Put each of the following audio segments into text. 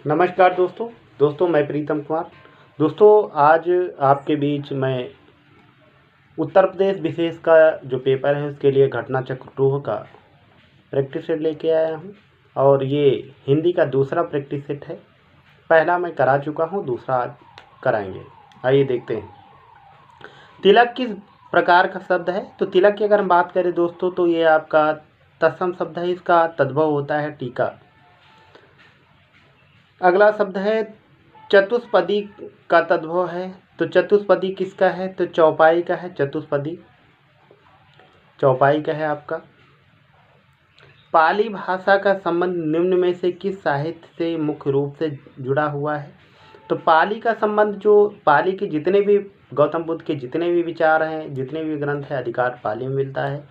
नमस्कार दोस्तों मैं प्रीतम कुमार। दोस्तों आज आपके बीच मैं उत्तर प्रदेश विशेष का जो पेपर है उसके लिए घटना चक्र 2 का प्रैक्टिस सेट लेके आया हूं और ये हिंदी का दूसरा प्रैक्टिस सेट है। पहला मैं करा चुका हूं, दूसरा आज कराएंगे। आइए देखते हैं। तिलक किस प्रकार का शब्द है? तो तिलक की अगर हम बात करें दोस्तों तो ये आपका तत्सम शब्द है, इसका तद्भव होता है टीका। अगला शब्द है चतुष्पदी का तद्भव है। तो चतुष्पदी किसका है? तो चौपाई का है। चतुष्पदी चौपाई का है आपका। पाली भाषा का संबंध निम्न में से किस साहित्य से मुख्य रूप से जुड़ा हुआ है? तो पाली का संबंध, जो पाली के जितने भी गौतम बुद्ध के जितने भी विचार हैं, जितने भी ग्रंथ हैं, अधिकार पाली में मिलता है।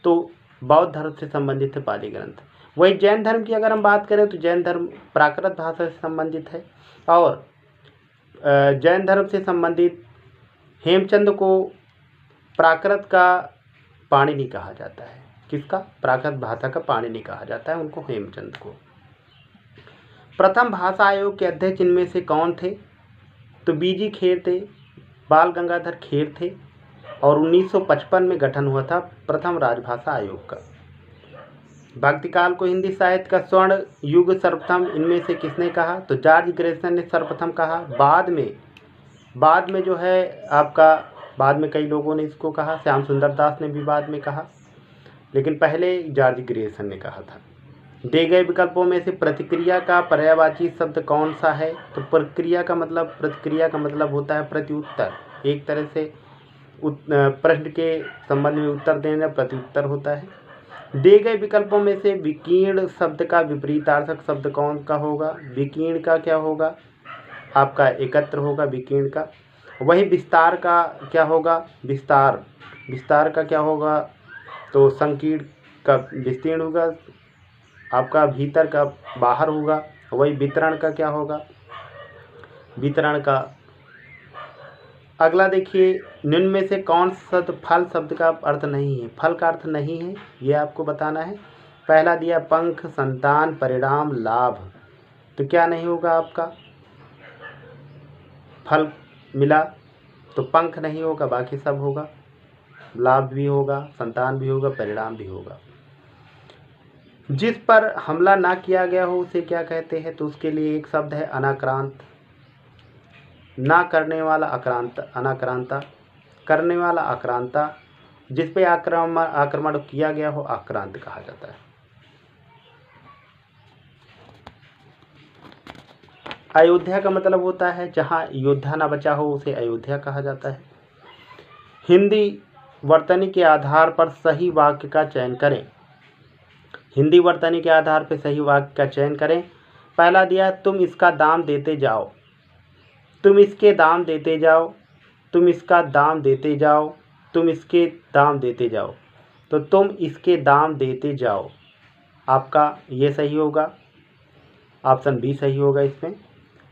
तो बौद्ध धर्म से संबंधित है पाली ग्रंथ। वही जैन धर्म की अगर हम बात करें तो जैन धर्म प्राकृत भाषा से संबंधित है और जैन धर्म से संबंधित हेमचंद को प्राकृत का पाणिनि कहा जाता है। किसका? प्राकृत भाषा का पाणिनि कहा जाता है उनको, हेमचंद को। प्रथम भाषा आयोग के अध्यक्ष इनमें से कौन थे? तो बीजी खेर थे, बाल गंगाधर खेर थे और 1955 में गठन हुआ था प्रथम राजभाषा आयोग का। भक्तिकाल को हिंदी साहित्य का स्वर्ण युग सर्वप्रथम इनमें से किसने कहा? तो जॉर्ज ग्रेसन ने सर्वप्रथम कहा। बाद में जो है आपका, बाद में कई लोगों ने इसको कहा। श्याम सुंदर दास ने भी बाद में कहा, लेकिन पहले जॉर्ज ग्रेसन ने कहा था। दिए गए विकल्पों में से प्रतिक्रिया का पर्यायवाची शब्द कौन सा है? तो प्रतिक्रिया का मतलब होता है प्रत्युत्तर। एक तरह से प्रश्न के संबंध में उत्तर देना प्रत्युत्तर होता है। दिए गए विकल्पों में से विकीर्ण शब्द का विपरीतार्थक शब्द कौन का होगा? विकीर्ण का क्या होगा? आपका एकत्र होगा विकीर्ण का। वही विस्तार का क्या होगा? विस्तार का क्या होगा? तो संकीर्ण का विस्तीर्ण होगा, आपका भीतर का बाहर होगा। वही वितरण का क्या होगा? वितरण का। अगला देखिए, निम्न में से कौन शब्द फल शब्द का अर्थ नहीं है? फल का अर्थ नहीं है, ये आपको बताना है। पहला दिया पंख, संतान, परिणाम, लाभ। तो क्या नहीं होगा आपका? फल मिला तो पंख नहीं होगा, बाकी सब होगा। लाभ भी होगा, संतान भी होगा, परिणाम भी होगा। जिस पर हमला ना किया गया हो उसे क्या कहते हैं? तो उसके लिए एक शब्द है अनाक्रांत। ना करने वाला अनाक्रांता, करने वाला आक्रांता। जिस पे आक्रमण किया गया हो आक्रांत कहा जाता है। अयोध्या का मतलब होता है जहां योद्धा ना बचा हो उसे अयोध्या कहा जाता है। हिंदी वर्तनी के आधार पर सही वाक्य का चयन करें। हिंदी वर्तनी के आधार पर सही वाक्य का चयन करें। पहला दिया तुम इसका दाम देते जाओ, तुम इसके दाम देते जाओ, तुम इसका दाम देते जाओ, तुम इसके दाम देते जाओ। तो तुम इसके दाम देते जाओ आपका ये सही होगा, ऑप्शन बी सही होगा इसमें।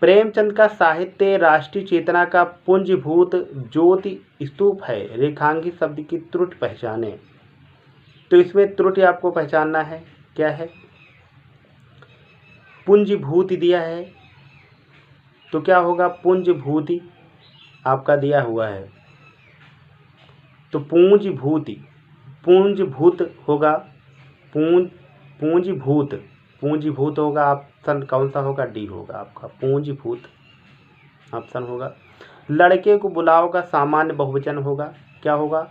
प्रेमचंद का साहित्य राष्ट्रीय चेतना का पुंजभूत ज्योति स्तूप है, रेखांकित शब्द की त्रुटि पहचाने। तो इसमें त्रुटि आपको पहचानना है, क्या है? पुंजभूति दिया है तो क्या होगा? पुंजभूति आपका दिया हुआ है तो पूंजभूति, पूंजभूत होगा। पूंजीभूत होगा। ऑप्शन कौन सा होगा? डी होगा आपका, पूंजीभूत ऑप्शन होगा। लड़के को बुलाओ का सामान्य बहुवचन होगा, क्या होगा?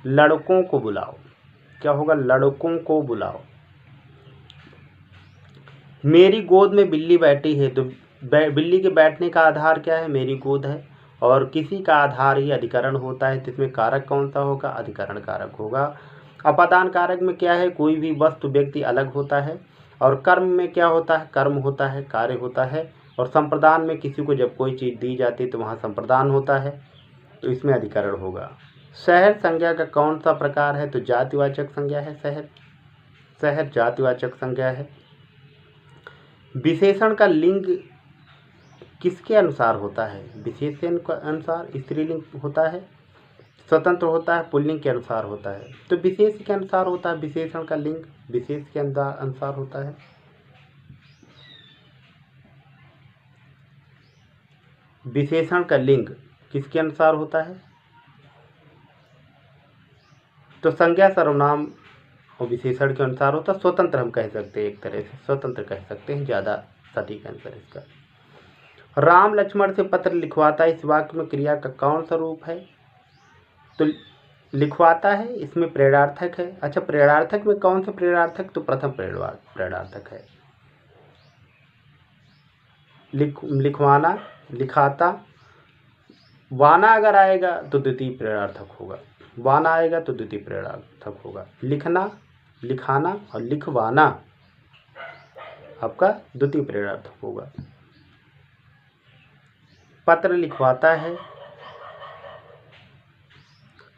लड़कों को बुलाओ। क्या होगा? लड़कों को बुलाओ। मेरी गोद में बिल्ली बैठी है, तो बिल्ली के बैठने का आधार क्या है? मेरी गोद है। और किसी का आधार ही अधिकरण होता है, तो इसमें कारक कौन सा होगा? अधिकरण कारक होगा। अपादान कारक में क्या है? कोई भी वस्तु व्यक्ति अलग होता है। और कर्म में क्या होता है? कर्म होता है, कार्य होता है। और संप्रदान में किसी को जब कोई चीज़ दी जाती है तो वहाँ संप्रदान होता है, तो इसमें अधिकरण होगा। शहर संज्ञा का कौन सा प्रकार है? तो जातिवाचक संज्ञा है शहर जातिवाचक संज्ञा है। विशेषण का लिंग किसके अनुसार होता है? विशेषण के अनुसार स्त्रीलिंग होता है, स्वतंत्र होता है, पुल्लिंग के अनुसार होता है। तो विशेष के अनुसार होता है, विशेषण का लिंग विशेष के अनुसार होता है। विशेषण का लिंग किसके अनुसार होता है? तो संज्ञा सर्वनाम और विशेषण के अनुसार होता है। स्वतंत्र हम कह सकते हैं, एक तरह से स्वतंत्र कह सकते हैं, ज़्यादा सटीक आंसर इसका। राम लक्ष्मण से पत्र लिखवाता इस वाक्य में क्रिया का कौन सा रूप है? तो लिखवाता है, इसमें प्रेरणार्थक है। अच्छा, प्रेरणार्थक में कौन सा प्रेरणार्थक? तो प्रथम प्रेरणार्थक है। लिखवाना, लिखाता, वाना अगर आएगा तो द्वितीय प्रेरणार्थक होगा। वाना आएगा तो द्वितीय प्रेरणार्थक होगा। लिखना, लिखाना और लिखवाना आपका द्वितीय प्रेरणार्थक होगा। पत्र लिखवाता है,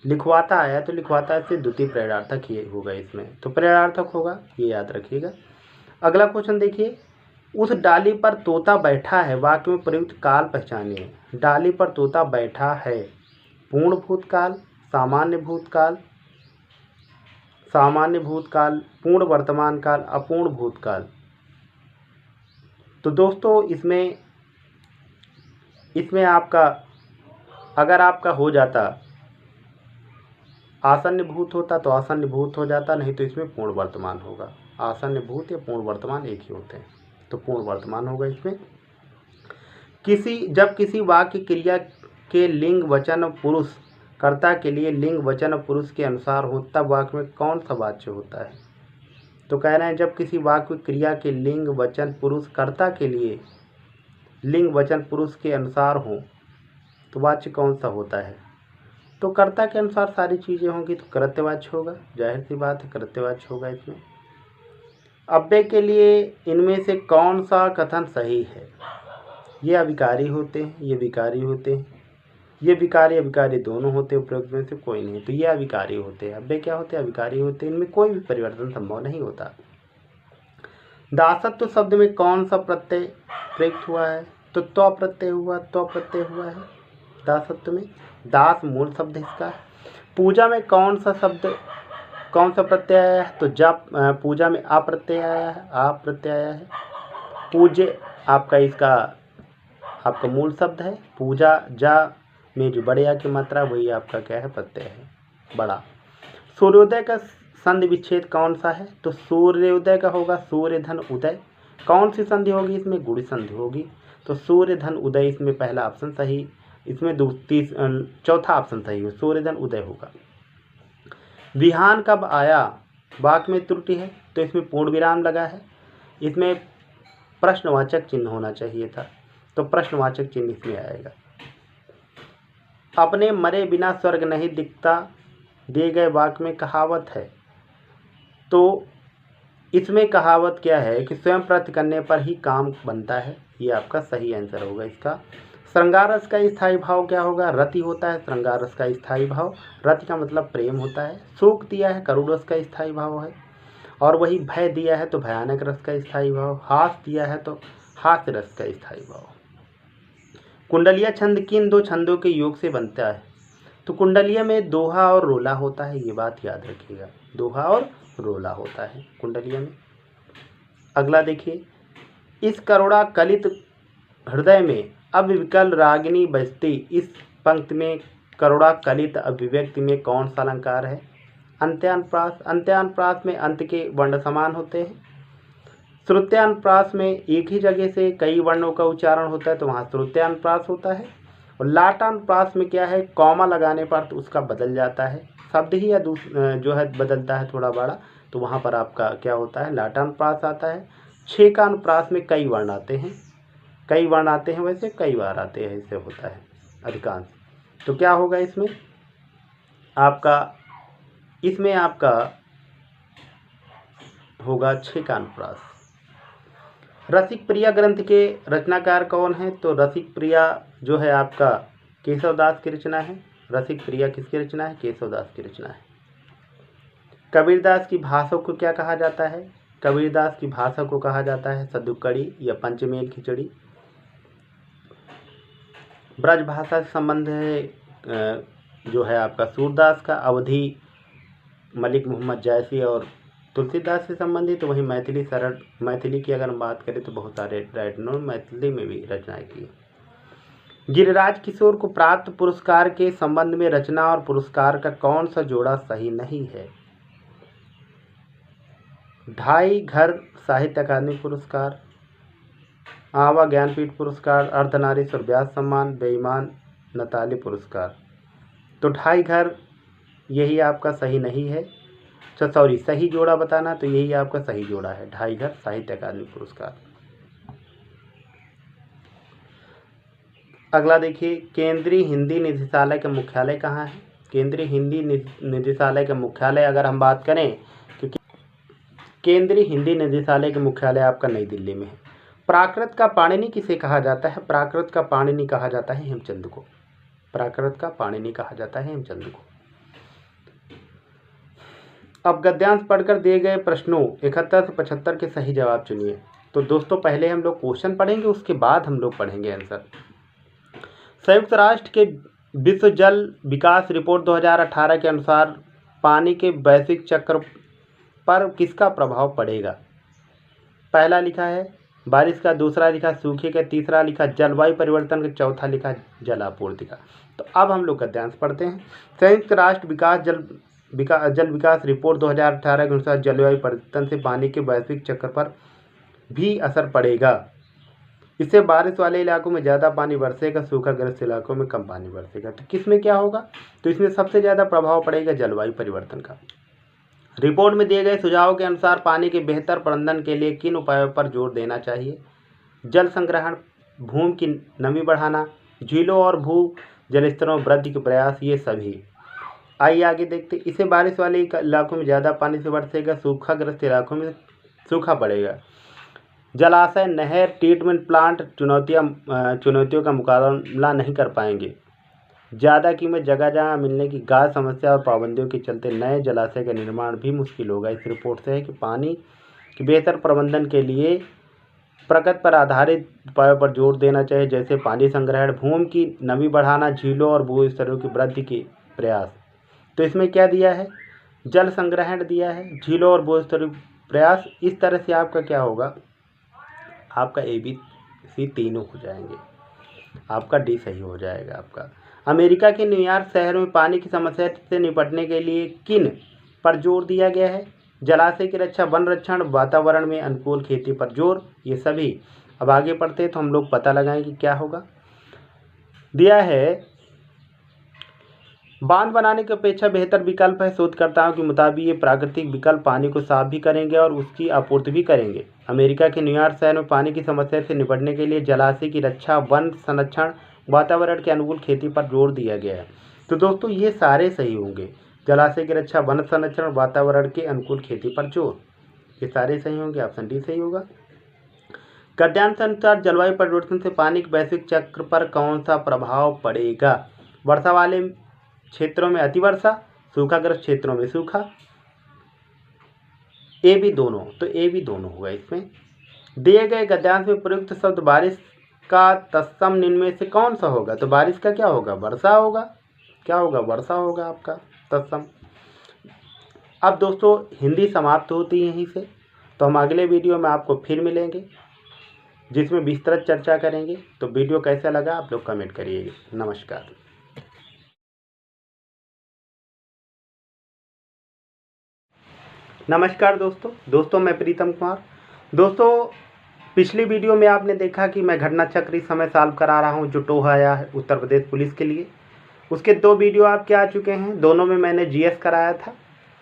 लिखवाता आया तो लिखवाता से द्वितीय प्रेरणार्थक ये होगा इसमें, तो प्रेरणार्थक होगा, ये याद रखिएगा। अगला क्वेश्चन देखिए, उस डाली पर तोता बैठा है वाक्य में प्रयुक्त काल पहचानिए। डाली पर तोता बैठा है, पूर्ण भूतकाल, सामान्य भूतकाल, सामान्य भूतकाल, पूर्ण वर्तमान काल, अपूर्ण भूतकाल। तो दोस्तों इसमें आपका अगर आपका हो जाता आसन्न भूत होता तो आसन्न भूत हो जाता, नहीं तो इसमें पूर्ण वर्तमान होगा। आसन्न भूत या पूर्ण वर्तमान एक ही होते हैं, तो पूर्ण वर्तमान होगा इसमें। जब किसी वाक्य क्रिया के लिंग वचन पुरुष कर्ता के लिए लिंग वचन पुरुष के अनुसार हो तब वाक्य में कौन सा वाच्य होता है? तो कह रहे हैं जब किसी वाक्य क्रिया के लिंग वचन पुरुष कर्ता के लिए लिंग वचन पुरुष के अनुसार हो तो वाच्य कौन सा होता है? तो कर्ता के अनुसार सारी चीज़ें होंगी तो कृत्यवाच्य होगा, जाहिर सी बात है कृत्यवाच्य होगा इसमें। अव्यय के लिए इनमें से कौन सा कथन सही है? ये अविकारी होते हैं, ये विकारी होते हैं, ये विकारी अविकारी दोनों होते हैं, उपरोक्त में से कोई नहीं, तो ये अविकारी होते हैं। अव्यय क्या होते हैं? अविकारी होते हैं, इनमें कोई भी परिवर्तन संभव नहीं होता। दासत्व शब्द में कौन सा प्रत्यय प्रयुक्त हुआ है? तो त्व प्रत्यय हुआ, त्व प्रत्यय हुआ है दासत्व में। दास मूल शब्द है इसका। पूजा में कौन सा प्रत्यय आया है? तो जब पूजा में अप्रत्यय आया है, अप्रत्यय आया है। पूज्य आपका इसका आपका मूल शब्द है। पूजा जा में जो बड़े आ की मात्रा वही आपका क्या है? प्रत्यय है, बड़ा। सूर्योदय का संधि विच्छेद कौन सा है? तो सूर्योदय का होगा सूर्य धन उदय। कौन सी संधि होगी इसमें? गुणी संधि होगी। तो सूर्य धन उदय इसमें पहला ऑप्शन सही, इसमें चौथा ऑप्शन सही हो, सूर्य धन उदय होगा। विहान कब आया वाक्य में त्रुटि है, तो इसमें पूर्ण विराम लगा है, इसमें प्रश्नवाचक चिन्ह होना चाहिए था, तो प्रश्नवाचक चिन्ह इसमें आएगा। अपने मरे बिना स्वर्ग नहीं दिखता दिए गए वाक्य में कहावत है, तो इसमें कहावत क्या है कि स्वयं प्रयत्न करने पर ही काम बनता है, ये आपका सही आंसर होगा इसका। श्रृंगार रस का स्थायी भाव क्या होगा? रति होता है श्रृंगार रस का स्थायी भाव, रति का मतलब प्रेम होता है। शोक दिया है करुण रस का स्थायी भाव है, और वही भय दिया है तो भयानक रस का स्थायी भाव, हास दिया है तो हास्य रस का स्थायी भाव। कुंडलिया छंद किन दो छंदों के योग से बनता है? तो कुंडलिया में दोहा और रोला होता है, ये बात याद रखिएगा, दोहा और रोला होता है कुंडलिया में। अगला देखिए, इस करुणा कलित हृदय में अविकल रागिनी बजती, इस पंक्ति में करुणा कलित अभिव्यक्ति में कौन सा अलंकार है? अंत्यानुप्रास। अंत्यानुप्रास में अंत के वर्ण समान होते हैं। श्रुत्यानुप्रास में एक ही जगह से कई वर्णों का उच्चारण होता है तो वहाँ श्रुत्यानुप्रास होता है। और लाटानुप्रास में क्या है? कॉमा लगाने पर तो उसका बदल जाता है, शब्द ही या जो है बदलता है थोड़ा बड़ा, तो वहाँ पर आपका क्या होता है? लाटानुप्रास आता है। छेकानुप्रास में कई वर्ण आते हैं, कई वर्ण आते हैं, वैसे कई बार आते हैं, ऐसे होता है अधिकांश। तो क्या होगा इसमें आपका होगा छेकानुप्रास। रसिक प्रिया ग्रंथ के रचनाकार कौन है? तो रसिक प्रिया जो है आपका केशवदास की रचना है। रसिक प्रिया किसकी रचना है? केशवदास की रचना है। कबीरदास की भाषा को क्या कहा जाता है? कबीरदास की भाषा को कहा जाता है सदुकड़ी या पंचमेल खिचड़ी। ब्रज भाषा से संबंध है जो है आपका सूरदास का, अवधि मलिक मोहम्मद जायसी और तुलसीदास से संबंधित। तो वही मैथिली की अगर हम बात करें तो बहुत सारे राइटरों ने मैथिली में भी रचनाएं की। गिरिराज किशोर को प्राप्त पुरस्कार के संबंध में रचना और पुरस्कार का कौन सा जोड़ा सही नहीं है? ढाई घर साहित्य अकादमी पुरस्कार, आवा ज्ञानपीठ पुरस्कार, अर्धनारीश्वर व्यास सम्मान, बेईमान नताली पुरस्कार। तो ढाई घर यही आपका सही नहीं है। सॉरी, सही जोड़ा बताना तो यही आपका सही जोड़ा है, ढाई घर साहित्य अकादमी पुरस्कार। अगला देखिए, केंद्रीय हिंदी निदेशालय का मुख्यालय कहाँ है? केंद्रीय हिंदी निदेशालय का मुख्यालय अगर हम बात करें तो केंद्रीय हिंदी निदेशालय का मुख्यालय आपका नई दिल्ली में है। प्राकृत का पाणिनि किसे कहा जाता है? प्राकृत का पाणिनि कहा जाता है हेमचंद को। प्राकृत का पाणिनि कहा जाता है हेमचंद को। अब गद्यांश पढ़कर दिए गए प्रश्नों 71 से 75 के सही जवाब चुनिए। तो दोस्तों पहले हम लोग क्वेश्चन पढ़ेंगे, उसके बाद हम लोग पढ़ेंगे आंसर। संयुक्त राष्ट्र के विश्व जल विकास रिपोर्ट 2018 के अनुसार पानी के वैश्विक चक्र पर किसका प्रभाव पड़ेगा? पहला लिखा है बारिश का, दूसरा लिखा सूखे का, तीसरा लिखा जलवायु परिवर्तन का, चौथा लिखा जल आपूर्ति का। तो अब हम लोग गद्यांश पढ़ते हैं। संयुक्त राष्ट्र जल विकास रिपोर्ट 2018 के अनुसार जलवायु परिवर्तन से पानी के वैश्विक चक्र पर भी असर पड़ेगा। इससे बारिश वाले इलाकों में ज़्यादा पानी बरसेगा, सूखाग्रस्त इलाकों में कम पानी बरसेगा। तो किसमें क्या होगा? तो इसमें सबसे ज़्यादा प्रभाव पड़ेगा जलवायु परिवर्तन का। रिपोर्ट में दिए गए सुझावों के अनुसार पानी के बेहतर प्रबंधन के लिए किन उपायों पर जोर देना चाहिए? जल संग्रहण, भूमि की नमी बढ़ाना, झीलों और भू जलस्तरों में वृद्धि के प्रयास, ये सभी। आइए आगे देखते। इसे बारिश वाले इलाकों में ज़्यादा पानी से बरसेगा, सूखाग्रस्त इलाकों में सूखा पड़ेगा। जलाशय, नहर, ट्रीटमेंट प्लांट चुनौतियों का मुकाबला नहीं कर पाएंगे। ज़्यादा कीमत जगह जगह मिलने की गाढ़ समस्या और पाबंदियों के चलते नए जलाशय का निर्माण भी मुश्किल होगा। इस रिपोर्ट से है कि पानी के बेहतर प्रबंधन के लिए प्रकृति पर आधारित उपायों पर जोर देना चाहिए, जैसे पानी संग्रहण, भूमि की नमी बढ़ाना, झीलों और भू स्तरों की वृद्धि के प्रयास। तो इसमें क्या दिया है? जल संग्रहण दिया है, झीलों और भू स्तरों प्रयास। इस तरह से आपका क्या होगा? आपका ABC तीनों हो जाएंगे, आपका D सही हो जाएगा आपका। अमेरिका के न्यूयॉर्क शहर में पानी की समस्या से निपटने के लिए किन पर जोर दिया गया है? जलाशय की रक्षा, वन रक्षण, वातावरण में अनुकूल खेती पर जोर, ये सभी। अब आगे पढ़ते हैं तो हम लोग पता लगाएंगे क्या होगा। दिया है बांध बनाने की अपेक्षा बेहतर विकल्प है। शोधकर्ताओं के मुताबिक ये प्राकृतिक विकल्प पानी को साफ भी करेंगे और उसकी आपूर्ति भी करेंगे। अमेरिका के न्यूयॉर्क शहर में पानी की समस्या से निपटने के लिए जलाशय की रक्षा, वन संरक्षण, वातावरण के अनुकूल खेती पर जोर दिया गया है। तो दोस्तों ये सारे सही होंगे। जलाशय की रक्षा, वन संरक्षण, वातावरण के अनुकूल खेती पर जोर, ये सारे सही होंगे। ऑप्शन D सही होगा। गद्यांश अनुसार जलवायु परिवर्तन से पानी के वैश्विक चक्र पर कौन सा प्रभाव पड़ेगा? वर्षा वाले क्षेत्रों में अतिवर्षा, सूखाग्रस्त क्षेत्रों में सूखा। A भी दोनों, तो A भी दोनों होगा इसमें। दिए गए गद्यांश में प्रयुक्त शब्द बारिश का तत्सम निम्न में से कौन सा होगा? तो बारिश का क्या होगा? वर्षा होगा। क्या होगा? वर्षा होगा आपका तत्सम। अब दोस्तों हिंदी समाप्त होती है यहीं से। तो हम अगले वीडियो में आपको फिर मिलेंगे, जिसमें विस्तृत चर्चा करेंगे। तो वीडियो कैसा लगा आप लोग कमेंट करिएगा। नमस्कार। नमस्कार दोस्तों मैं प्रीतम कुमार। दोस्तों पिछली वीडियो में आपने देखा कि मैं घटना चक्र इस समय सॉल्व करा रहा हूं, जो टोहा आया है उत्तर प्रदेश पुलिस के लिए। उसके 2 वीडियो आपके आ चुके हैं। दोनों में मैंने GS कराया था,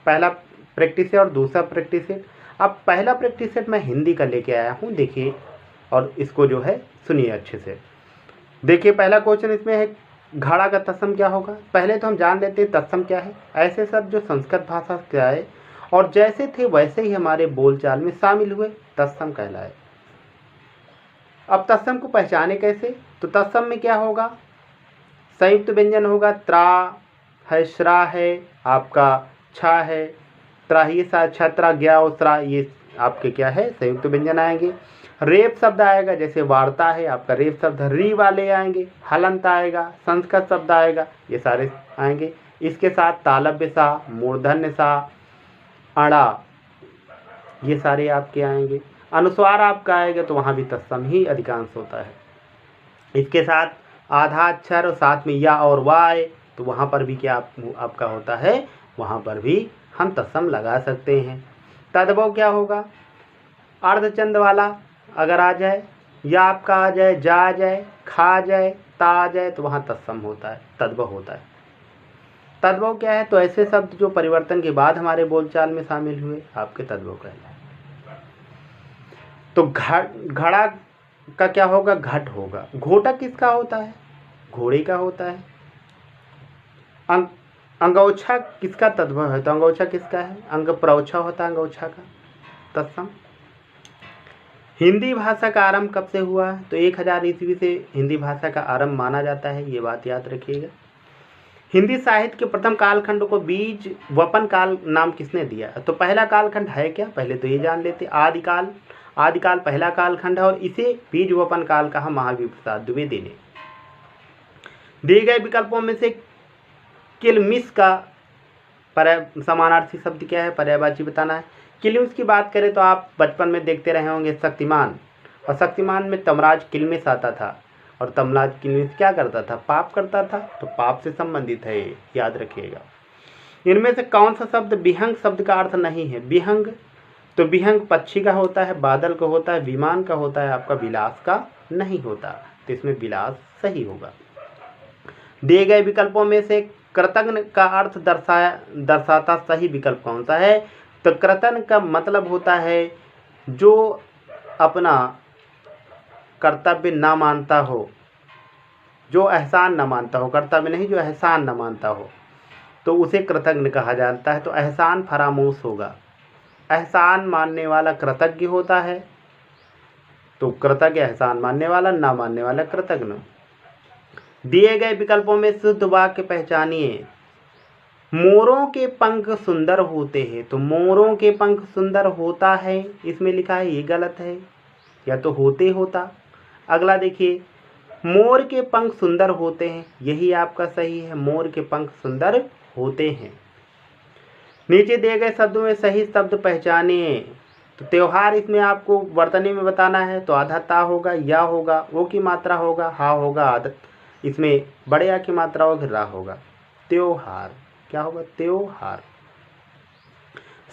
पहला प्रैक्टिस सेट और दूसरा प्रैक्टिस सेट। अब पहला प्रैक्टिस सेट मैं हिंदी का लेके आया हूँ, देखिए और इसको जो है सुनिए अच्छे से। देखिए पहला क्वेश्चन इसमें है, घड़ा का तत्सम क्या होगा? पहले तो हम जान लेते हैं तत्सम क्या है। ऐसे शब्द जो संस्कृत भाषा से आए और जैसे थे वैसे ही हमारे बोलचाल में शामिल हुए, तत्सम कहलाए। अब तत्सम को पहचाने कैसे? तो तत्सम में क्या होगा? संयुक्त व्यंजन होगा। त्रा है, श्रा है, आपका छा है, त्राही सा, छत्रा, ज्ञा और त्रा, ये आपके क्या है? संयुक्त व्यंजन आएंगे। रेप शब्द आएगा, जैसे वार्ता है आपका रेप शब्द। री वाले आएंगे, हलंत आएगा, संस्कृत शब्द आएगा, ये सारे आएंगे। इसके साथ तालव्य सा, मूर्धन्य सा, अड़ा, ये सारे आपके आएंगे। अनुस्वार आपका आएगा तो वहाँ भी तत्सम ही अधिकांश होता है। इसके साथ आधा अक्षर और साथ में या और वाय, तो वहाँ पर भी क्या आपका होता है, वहाँ पर भी हम तत्सम लगा सकते हैं। तद्भव क्या होगा, अर्धचंद वाला अगर आ जाए, या आपका आ जाए, जा आ जाए, खा आ जाए, ता आ जाए, तो वहाँ तत्सम होता है, तद्भव होता है। तद्भव क्या है, तो ऐसे शब्द जो परिवर्तन के बाद हमारे बोलचाल में शामिल हुए आपके तद्भव कहलाए। तो घड़ा का क्या होगा, घट होगा। घोटक किसका होता है, घोड़े का होता है। अंगौछा किसका तद्भव है, तो अंगौछा किसका है, अंग प्रौछा होता है अंगौछा का तत्सम। हिंदी भाषा का आरंभ कब से हुआ, तो 1000 ईस्वी से हिंदी भाषा का आरंभ माना जाता है, ये बात याद रखिएगा। हिंदी साहित्य के प्रथम कालखंड को बीज वपन काल नाम किसने दिया, तो पहला कालखंड है क्या, पहले तो ये जान लेते। आदिकाल पहला कालखंड है और इसे बीज वपन काल कहा महावीर प्रसाद द्विवेदी ने। दिए गए विकल्पों में से किलमिश का समानार्थी शब्द क्या है, पर्यायवाची बताना है। किलमिश की बात करें तो आप बचपन में देखते रहे होंगे शक्तिमान, और शक्तिमान में तमराज किलमिश आता था, और तमराज किलमिश क्या करता था, पाप करता था, तो पाप से संबंधित है, याद रखिएगा। इनमें से कौन सा शब्द विहंग शब्द का अर्थ नहीं है, विहंग, तो विहंग पक्षी का होता है, बादल का होता है, विमान का होता है, आपका विलास का नहीं होता, तो इसमें विलास सही होगा। दिए गए विकल्पों में से कृतघ्न का अर्थ दर्शाता सही विकल्प कौन सा है, तो कृतघ्न का मतलब होता है जो अपना कर्तव्य ना मानता हो, जो एहसान ना मानता हो, कर्तव्य नहीं, जो एहसान ना मानता हो, तो उसे कृतघ्न कहा जाता है। तो एहसान फरामोश होगा, एहसान मानने वाला कृतज्ञ होता है, तो कृतज्ञ एहसान मानने वाला, ना मानने वाला कृतघ्न। दिए गए विकल्पों में शुद्ध वाक्य पहचानिए। मोरों के पंख सुंदर होते हैं, तो मोरों के पंख सुंदर होता है इसमें लिखा है, ये गलत है, या तो होते होता। अगला देखिए, मोर के पंख सुंदर होते हैं, यही आपका सही है, मोर के पंख सुंदर होते हैं। नीचे दिए गए शब्दों में सही शब्द पहचानिए। तो त्योहार इसमें आपको वर्तनी में बताना है, तो आधा ता होगा, या होगा, ओ की मात्रा होगा, हा होगा, आधा इसमें बड़े आ की मात्रा होगी, रा होगा। त्योहार क्या होगा, त्योहार।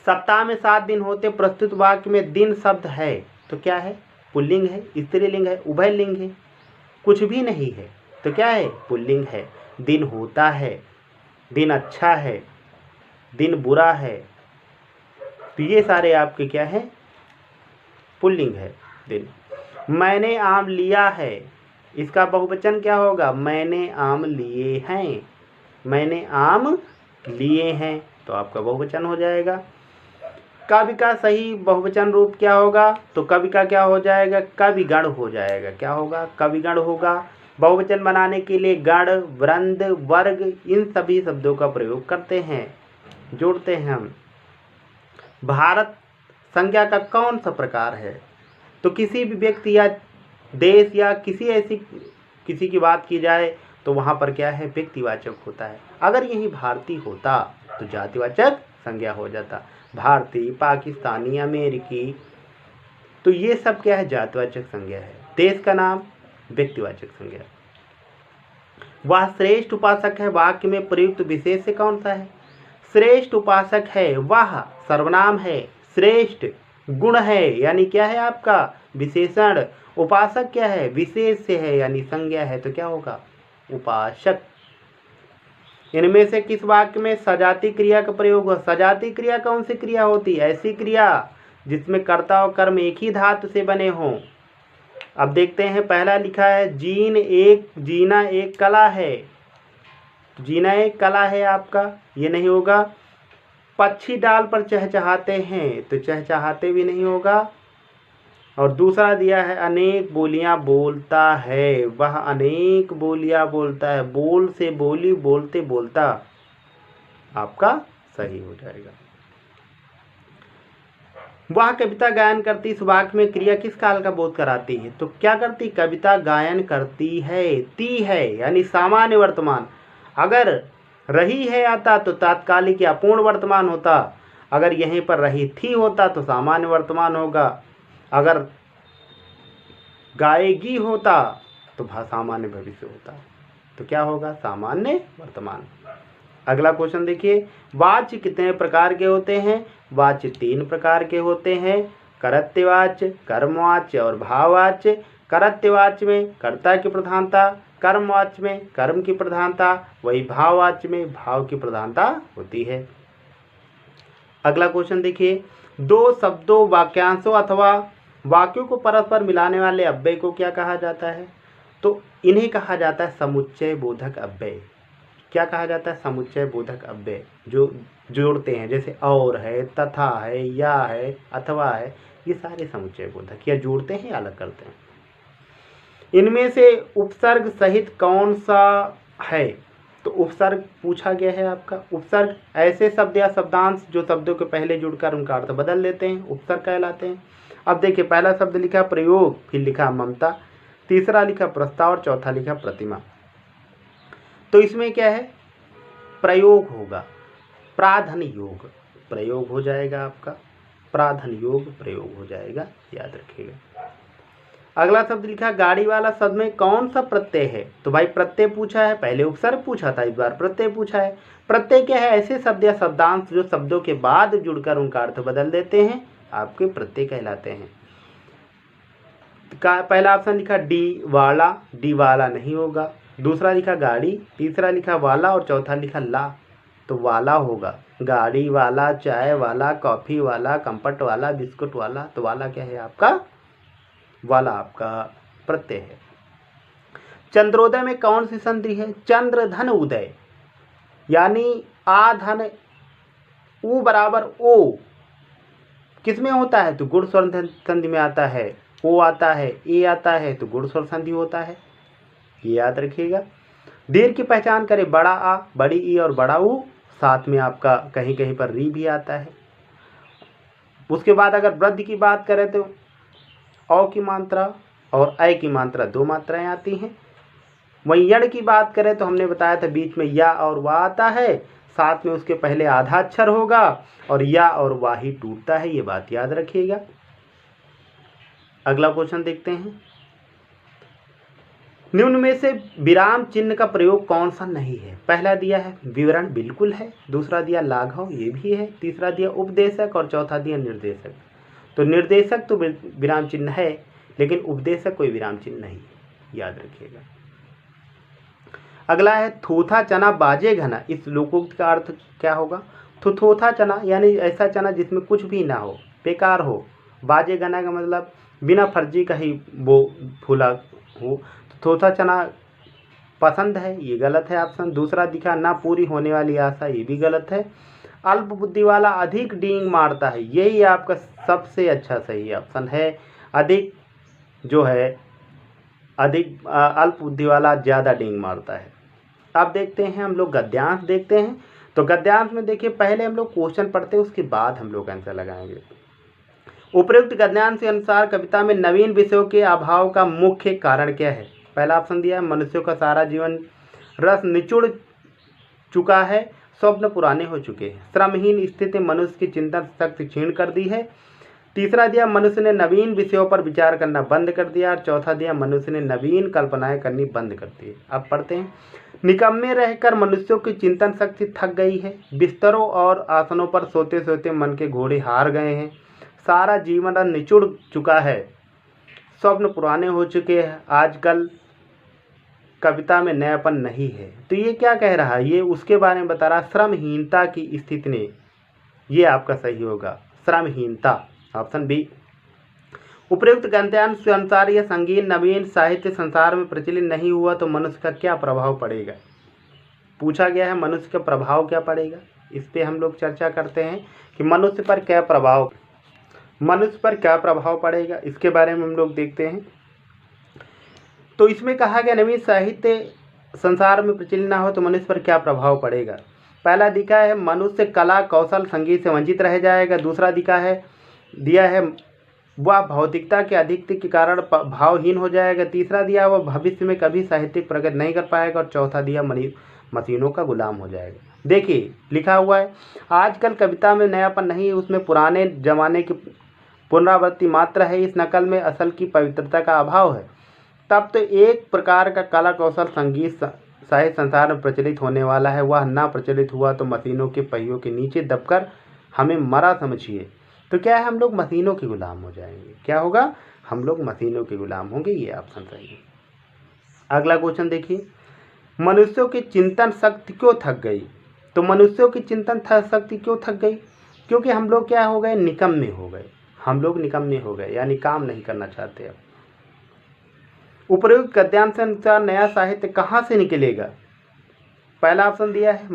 सप्ताह में 7 दिन होते, प्रस्तुत वाक्य में दिन शब्द है, तो क्या है, पुल्लिंग है, स्त्रीलिंग है, उभयलिंग है, कुछ भी नहीं है, तो क्या है, पुल्लिंग है। दिन होता है, दिन अच्छा है, दिन बुरा है, तो ये सारे आपके क्या है, पुल्लिंग है दिन। मैंने आम लिया है, इसका बहुवचन क्या होगा, मैंने आम लिए हैं, मैंने आम लिए हैं, तो आपका बहुवचन हो जाएगा। कवि का सही बहुवचन रूप क्या होगा, तो कवि का क्या हो जाएगा, कविगण हो जाएगा, क्या होगा, कविगण होगा। बहुवचन बनाने के लिए गण, वृंद, वर्ग, इन सभी शब्दों का प्रयोग करते हैं, जोड़ते हैं हम। भारत संज्ञा का कौन सा प्रकार है, तो किसी भी व्यक्ति या देश या किसी की बात की जाए तो वहाँ पर क्या है, व्यक्तिवाचक होता है। अगर यही भारतीय होता तो जातिवाचक संज्ञा हो जाता, भारतीय, पाकिस्तानी, अमेरिकी, तो ये सब क्या है, जातिवाचक संज्ञा है। देश का नाम व्यक्तिवाचक संज्ञा। वह श्रेष्ठ उपासक है, वाक्य में प्रयुक्त विशेष से कौन सा है, श्रेष्ठ उपासक है, वह सर्वनाम है, श्रेष्ठ गुण है, यानी क्या है आपका विशेषण, उपासक क्या है, विशेष से है, यानी संज्ञा है, तो क्या होगा, उपासक। इनमें से किस वाक्य में सजाती क्रिया का प्रयोग हो, सजाती क्रिया कौन सी क्रिया होती है, ऐसी क्रिया जिसमें कर्ता और कर्म एक ही धातु से बने हों। अब देखते हैं, पहला लिखा है जीना एक कला है, जीना एक कला है आपका, ये नहीं होगा। पक्षी डाल पर चहचहाते हैं, तो चहचहाते भी नहीं होगा। और दूसरा दिया है अनेक बोलियां बोलता है, वह अनेक बोलियां बोलता है, बोल से बोली, बोलते बोलता, आपका सही हो जाएगा। वह कविता गायन करती, इस वाक्य में क्रिया किस काल का बोध कराती है, तो क्या करती, कविता गायन करती है, ती है, यानी सामान्य वर्तमान। अगर रही है आता तो तात्कालिक या पूर्ण वर्तमान होता, अगर यहीं पर रही थी होता तो सामान्य वर्तमान होगा, अगर गाएगी होता तो सामान्य भविष्य होता है। तो क्या होगा? सामान्य वर्तमान। अगला क्वेश्चन देखिए, वाच्य कितने प्रकार के होते हैं? वाच्य 3 प्रकार के होते हैं, कर्तव्यवाच्य, कर्मवाच्य और भाववाच्य। कर्तव्यवाच्य में कर्ता की प्रधानता, कर्मवाच्य में कर्म की प्रधानता, वही भाववाच्य में भाव की प्रधानता होती है। अगला क्वेश्चन देखिए, 2 शब्दों, वाक्यांशों अथवा वाक्यों को परस्पर मिलाने वाले अव्यय को क्या कहा जाता है? तो इन्हें कहा जाता है समुच्चय बोधक अव्यय। क्या कहा जाता है? समुच्चय बोधक अव्यय। जो जोड़ते हैं, जैसे और है, तथा है, या है, अथवा है, ये सारे समुच्चय बोधक या जोड़ते हैं या अलग करते हैं। इनमें से उपसर्ग सहित कौन सा है? तो उपसर्ग पूछा गया है आपका। उपसर्ग ऐसे शब्द या शब्दांश जो शब्दों के पहले जुड़कर उनका अर्थ बदल लेते हैं, उपसर्ग कहलाते हैं। अब देखिए, पहला शब्द लिखा प्रयोग, फिर लिखा ममता, तीसरा लिखा प्रस्ताव और चौथा लिखा प्रतिमा। तो इसमें क्या है? प्रयोग होगा, प्राधन योग प्रयोग हो जाएगा आपका, प्राधन योग प्रयोग हो जाएगा, याद रखिएगा। अगला शब्द लिखा गाड़ी वाला शब्द में कौन सा प्रत्यय है? तो भाई प्रत्यय पूछा है, पहले उपसर्ग पूछा था, इस बार प्रत्यय पूछा है। प्रत्यय क्या है? ऐसे शब्द या शब्दांश जो शब्दों के बाद जुड़कर उनका अर्थ बदल देते हैं, आपके प्रत्यय कहलाते हैं। पहला ऑप्शन लिखा डी वाला, डी वाला नहीं होगा। दूसरा लिखा गाड़ी, तीसरा लिखा वाला और चौथा लिखा ला, तो वाला होगा। गाड़ी वाला, चाय वाला, कॉफी वाला, कंपट वाला, बिस्कुट वाला, तो वाला क्या है आपका? वाला आपका प्रत्यय है। चंद्रोदय में कौन सी संधि है? चंद्र धन उदय, यानी आ धन उ बराबर ओ किसमें होता है? तो गुण स्वर संधि में आता है। ओ आता है, ए आता है, तो गुण स्वर संधि होता है, ये याद रखिएगा। दीर्घ की पहचान करें, बड़ा आ, बड़ी ई और बड़ा ऊ, साथ में आपका कहीं कहीं पर री भी आता है। उसके बाद अगर वृद्ध की बात करें तो औ की मात्रा और ऐ की मात्रा 2 मात्राएं आती हैं। वहीं यण की बात करें तो हमने बताया था बीच में या और वा आता है, साथ में उसके पहले आधा अक्षर होगा और या और वा ही टूटता है, ये बात याद रखिएगा। अगला क्वेश्चन देखते हैं, निम्न में से विराम चिन्ह का प्रयोग कौन सा नहीं है? पहला दिया है विवरण, बिल्कुल है। दूसरा दिया लाघव, ये भी है। तीसरा दिया उपदेशक और चौथा दिया निर्देशक। तो निर्देशक तो विराम चिन्ह है, लेकिन उपदेशक कोई विराम चिन्ह नहीं, याद रखिएगा। अगला है थोथा चना बाजे घना, इस लोकोक्त का अर्थ क्या होगा? तो थोथा चना यानी ऐसा चना जिसमें कुछ भी ना हो, बेकार हो। बाजे घना का मतलब बिना फर्जी का ही वो फूला हो। तो थोथा चना पसंद है, ये गलत है ऑप्शन। दूसरा दिखा ना पूरी होने वाली आशा, ये भी गलत है। अल्प बुद्धि वाला अधिक डींग मारता है, यही आपका सबसे अच्छा सही ऑप्शन है। अधिक जो है अधिक अल्प बुद्धि वाला ज़्यादा डींग मारता है। अब देखते हैं हम लोग गद्यांश देखते हैं। तो गद्यांश में देखिए, पहले हम लोग क्वेश्चन पढ़ते हैं, उसके बाद हम लोग आंसर लगाएंगे। उपयुक्त गद्यांश के अनुसार कविता में नवीन विषयों के अभाव का मुख्य कारण क्या है? पहला ऑप्शन दिया है मनुष्यों का सारा जीवन रस निचुड़ चुका है, स्वप्न पुराने हो चुके हैं, श्रमहीन स्थिति मनुष्य की चिंतन शक्ति क्षीण कर दी है। तीसरा दिया मनुष्य ने नवीन विषयों पर विचार करना बंद कर दिया, और चौथा दिया मनुष्य ने नवीन कल्पनाएं करनी बंद कर दी। अब पढ़ते हैं, निकम्मे रहकर मनुष्यों की चिंतन शक्ति थक गई है, बिस्तरों और आसनों पर सोते सोते मन के घोड़े हार गए हैं, सारा जीवन निचुड़ चुका है, स्वप्न पुराने हो चुके हैं, आजकल कविता में नयापन नहीं है। तो ये क्या कह रहा है? ये उसके बारे में बता रहा, श्रमहीनता की स्थिति ने, ये आपका सही होगा, श्रमहीनता, ऑप्शन बी। उपयुक्त गद्यांश के अनुसार यह संगीन नवीन साहित्य संसार में प्रचलित नहीं हुआ तो मनुष्य का क्या प्रभाव पड़ेगा? पूछा गया है मनुष्य का प्रभाव क्या पड़ेगा। इस पे हम लोग चर्चा करते हैं कि मनुष्य पर क्या प्रभाव पड़ेगा, इसके बारे में हम लोग देखते हैं। तो इसमें कहा गया नवीन साहित्य संसार में प्रचलित ना हो तो मनुष्य पर क्या प्रभाव पड़ेगा। पहला दिखा है मनुष्य कला कौशल संगीत से वंचित रह जाएगा। दूसरा दिया है वह भौतिकता के अधिकता के कारण भावहीन हो जाएगा। तीसरा दिया वह भविष्य में कभी साहित्यिक प्रगति नहीं कर पाएगा। और चौथा दिया मशीनों का गुलाम हो जाएगा। देखिए लिखा हुआ है आजकल कविता में नयापन नहीं है, उसमें पुराने जमाने की पुनरावृत्ति मात्र है, इस नकल में असल की पवित्रता का अभाव है। तब तो एक प्रकार का कला कौशल संगीत साहित्य संसार में प्रचलित होने वाला है, वह ना प्रचलित हुआ तो मशीनों के पहियों के नीचे दबकर हमें मरा समझिए। तो क्या है, हम लोग मशीनों के गुलाम हो जाएंगे। क्या होगा, हम लोग मशीनों के गुलाम होंगे। ये ऑप्शन सही है। अगला क्वेश्चन देखिए, मनुष्यों की चिंतन शक्ति क्यों थक गई। तो मनुष्यों की चिंतन शक्ति क्यों थक गई, क्योंकि हम लोग क्या हो गए, निकम्मे हो गए। हम लोग निकम्मे हो गए, यानी काम नहीं करना चाहते। अब उपर्युक्त गद्यांश के अनुसार नया साहित्य कहाँ से निकलेगा। पहला ऑप्शन दिया है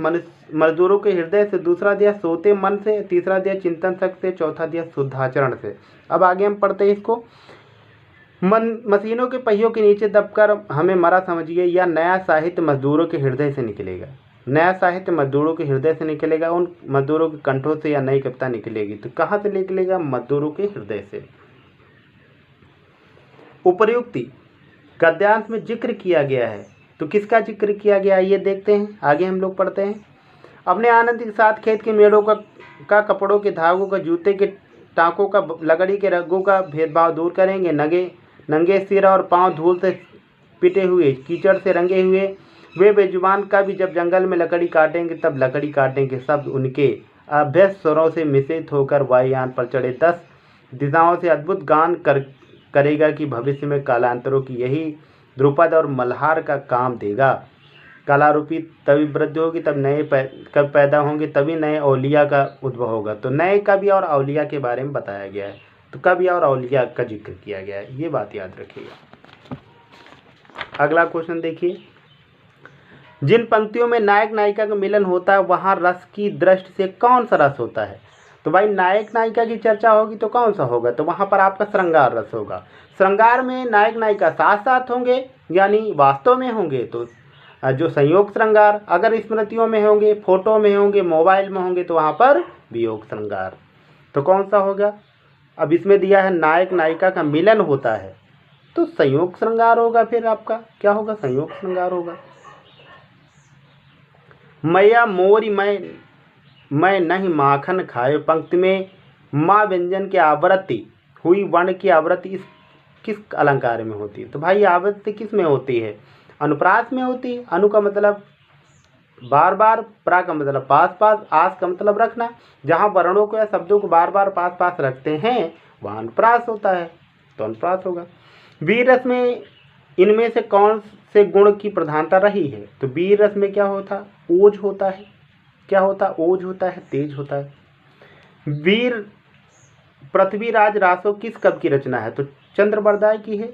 मजदूरों के हृदय से, दूसरा दिया सोते मन से, तीसरा दिया चिंतन शक्ति से, चौथा दिया शुद्धाचरण से। अब आगे हम पढ़ते हैं इसको। मशीनों के पहियों के नीचे दबकर हमें मरा समझिए, या नया साहित्य मजदूरों के हृदय से निकलेगा। नया साहित्य मजदूरों के हृदय से निकलेगा, उन मजदूरों के कंठों से, या नई कविता निकलेगी। तो कहाँ से निकलेगा, मजदूरों के हृदय से। उपर्युक्ति गद्यांश में जिक्र किया गया है, तो किसका जिक्र किया गया है ये देखते हैं। आगे हम लोग पढ़ते हैं। अपने आनंद के साथ खेत के मेड़ों का कपड़ों के धागों का, जूते के टाँकों का, लकड़ी के रग्गों का भेदभाव दूर करेंगे। नंगे सिर और पांव धूल से पिटे हुए, कीचड़ से रंगे हुए वे बेजुबान का भी जब जंगल में लकड़ी काटेंगे, तब लकड़ी काटने के शब्द उनके अभ्यस्त स्वरों से मिश्रित होकर वायुयान पर चढ़े 10 दिशाओं से अद्भुत गान करेगा कि भविष्य में कालांतरों की यही ध्रुपद और मल्हार का काम देगा। कला रूपी तभी वृद्धि होगी, तब नए कब पैदा होंगे, तभी नए औलिया का उद्भव होगा। तो नए कवि और औलिया के बारे में बताया गया है, तो कवि और औलिया का जिक्र किया गया है, ये बात याद रखिएगा। अगला क्वेश्चन देखिए, जिन पंक्तियों में नायक नायिका का मिलन होता है, वहाँ रस की दृष्टि से कौन सा रस होता है। तो भाई नायक नायिका की चर्चा होगी तो कौन सा होगा, तो वहाँ पर आपका श्रृंगार रस होगा। श्रृंगार में नायक नायिका साथ साथ होंगे, यानी वास्तव में होंगे तो जो संयोग श्रृंगार, अगर स्मृतियों में होंगे, फोटो में होंगे, मोबाइल में होंगे, तो वहाँ पर वियोग श्रृंगार। तो कौन सा होगा। अब इसमें दिया है नायक नायिका का मिलन होता है, तो संयोग श्रृंगार होगा। फिर आपका क्या होगा, संयोग श्रृंगार होगा। मैया मोरी मैं नहीं माखन खाए, पंक्ति में माँ व्यंजन की आवृत्ति हुई, वर्ण की आवृत्ति किस अलंकार में होती है। तो भाई आवृत्ति किस में होती है, अनुप्रास में होती है। अनु का मतलब बार बार, प्रा का मतलब पास पास, आस का मतलब रखना। जहाँ वर्णों को या शब्दों को बार बार पास पास रखते हैं वहाँ अनुप्रास होता है, तो अनुप्रास होगा। वीर रस में इनमें से कौन से गुण की प्रधानता रही है। तो वीर रस में क्या होता, ओज होता है। क्या होता, ओज होता है, तेज होता है। वीर पृथ्वीराज रासो किस कवि की रचना है। तो चंद्रवरदाय की है,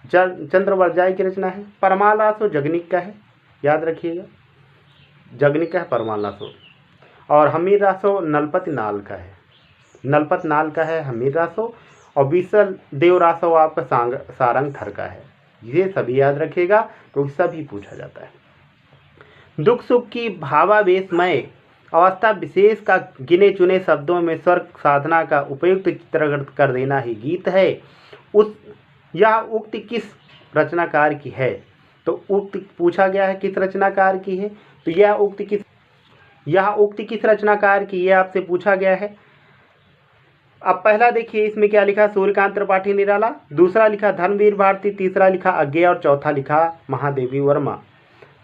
चंद्रवरदाय की रचना है। परमाल रासो जगनिक का है, याद रखिएगा, जगनिक का है परमाल रासो। और हमीर रासो नलपति नाल का है, नलपत नाल का है हमीर रासो। और बीसल देव रासो आपका सारंग थर का है। ये सभी याद रखिएगा, तो सभी पूछा जाता है। दुख सुख की भावावेशमय अवस्था विशेष का गिने चुने शब्दों में स्वर साधना का उपयुक्त चित्रण कर देना ही गीत है। यह उक्ति किस रचनाकार की है। तो उक्ति पूछा गया है किस रचनाकार की है, तो यह उक्ति किस रचनाकार की, यह आपसे पूछा गया है। अब पहला देखिए इसमें क्या लिखा, सूर्यकांत त्रिपाठी निराला। दूसरा लिखा धर्मवीर भारती, तीसरा लिखा अज्ञेय और चौथा लिखा महादेवी वर्मा।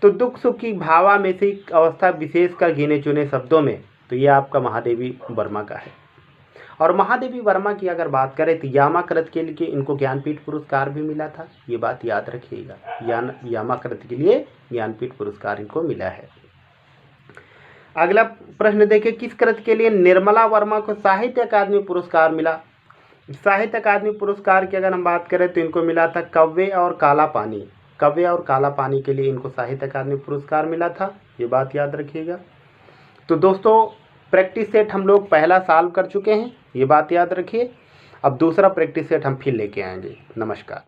तो दुख सुख की भावा में से अवस्था विशेष का गिने चुने शब्दों में, तो ये आपका महादेवी वर्मा का है। और महादेवी वर्मा की अगर बात करें तो यामाकृत के लिए इनको ज्ञानपीठ पुरस्कार भी मिला था, ये बात याद रखिएगा। यामाकृत के लिए ज्ञानपीठ पुरस्कार इनको मिला है। अगला प्रश्न देखिए, किस कृत के लिए निर्मला वर्मा को साहित्य अकादमी पुरस्कार मिला। साहित्य अकादमी पुरस्कार की अगर हम बात करें तो इनको मिला था कव्वे और काला पानी। कव्वे और काला पानी के लिए इनको साहित्य अकादमी पुरस्कार मिला था, ये बात याद रखिएगा। तो दोस्तों प्रैक्टिस सेट हम लोग पहला सॉल्व कर चुके हैं, ये बात याद रखिए। अब दूसरा प्रैक्टिस सेट हम फिर लेके आएंगे। नमस्कार।